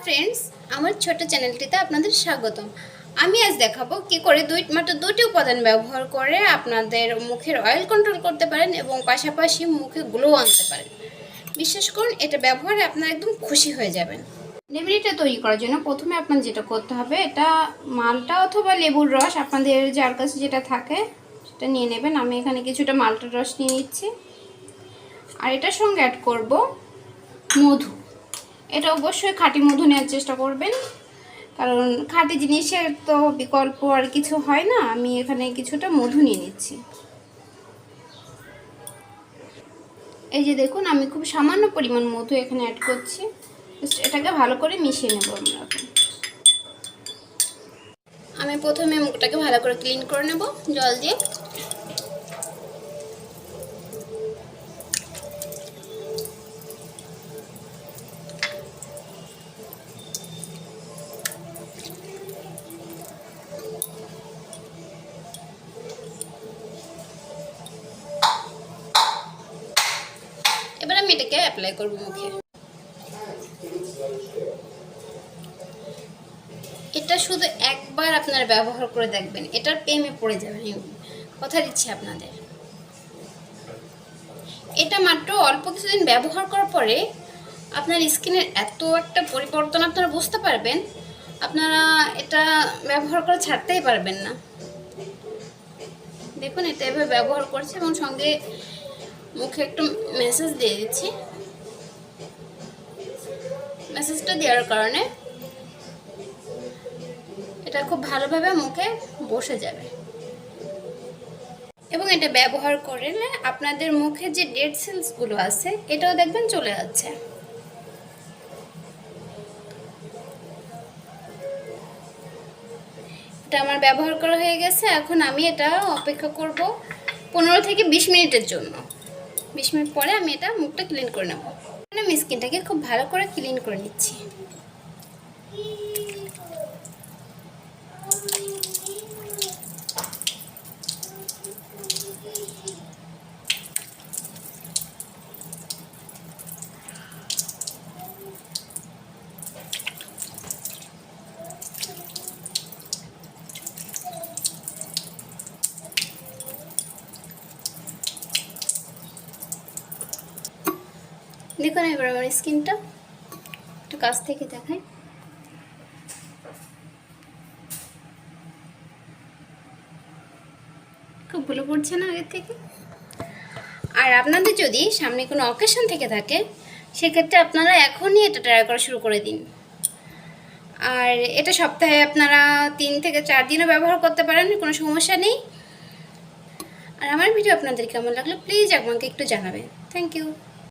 Friends, আমার ছোট চ্যানেলটিতে আপনাদের স্বাগতম। আমি আজ দেখাবো কি করে মাত্র দুটি উপাদান ব্যবহার করে আপনাদের মুখের অয়েল কন্ট্রোল করতে পারেন এবং পাশাপাশি মুখে গ্লো আনতে পারেন। বিশ্বাস করুন, এটা ব্যবহারে আপনারা একদম খুশি হয়ে যাবেন। রেমেডিটা তৈরি করার জন্য প্রথমে আপনার যেটা করতে হবে, এটা মালটা অথবা লেবুর রস, আপনাদের যার কাছে যেটা থাকে সেটা নিয়ে নেবেন। আমি এখানে কিছুটা মালটার রস নিয়ে নিচ্ছি, আর এটার সঙ্গে অ্যাড করব মধু। এটা অবশ্যই খাঁটি মধু নেওয়ার চেষ্টা করবেন, কারণ খাঁটি জিনিসের তো বিকল্প আর কিছু হয় না। আমি এখানে কিছুটা মধু নিয়ে নিচ্ছি। এই যে দেখুন, আমি খুব সামান্য পরিমাণ মধু এখানে অ্যাড করছি। এটাকে ভালো করে মিশিয়ে নেব আমরা। আমি প্রথমে মুখটাকে ভালো করে ক্লিন করে নেব জল দিয়ে। এবার আমি এটাকে অ্যাপ্লাই করব মুখে। এটা শুধু একবার আপনারা ব্যবহার করে দেখবেন, এটার প্রেমে পড়ে যাবেন, কথা দিচ্ছি আপনাদের। এটা মাত্র অল্প কিছুদিন ব্যবহার করার পরে আপনার স্কিনের এত একটা পরিবর্তন আপনারা বুঝতে পারবেন, আপনারা এটা ব্যবহার করে ছাড়তেই পারবেন না। দেখুন, এটা এভাবে ব্যবহার করছে এবং সঙ্গে মুখে একটু মেসেজ দিয়ে দিচ্ছি। মেসেজটা দেওয়ার কারণে এটা খুব ভালোভাবে মুখে বসে যাবে এবং এটা ব্যবহার করলে আপনাদের মুখে যে ডেড সেলসগুলো আছে এটাও দেখবেন চলে যাচ্ছে। এটা আমার ব্যবহার করা হয়ে গেছে। এখন আমি এটা অপেক্ষা করব 15 থেকে 20 মিনিটের জন্য। 20 মিনিট পরে আমি এটা মুখটা ক্লিন করে নেব। আমি স্কিনটাকে খুব ভালো করে ক্লিন করে নিচ্ছি। দেখুন, এবার আমার স্কিনটা একটু কাছ থেকে দেখাই। খুব ভালো পড়ছে না আগের থেকে। আর আপনাদের যদি সামনে কোনো অকেশন থেকে থাকে, সেক্ষেত্রে আপনারা এখনই এটা ট্রাই করা শুরু করে দিন। আর এটা সপ্তাহে আপনারা 3 থেকে 4 দিনও ব্যবহার করতে পারেন, কোনো সমস্যা নেই। আর আমার ভিডিও আপনাদের কেমন লাগলো প্লিজ আমাকে একটু জানাবেন। Thank you.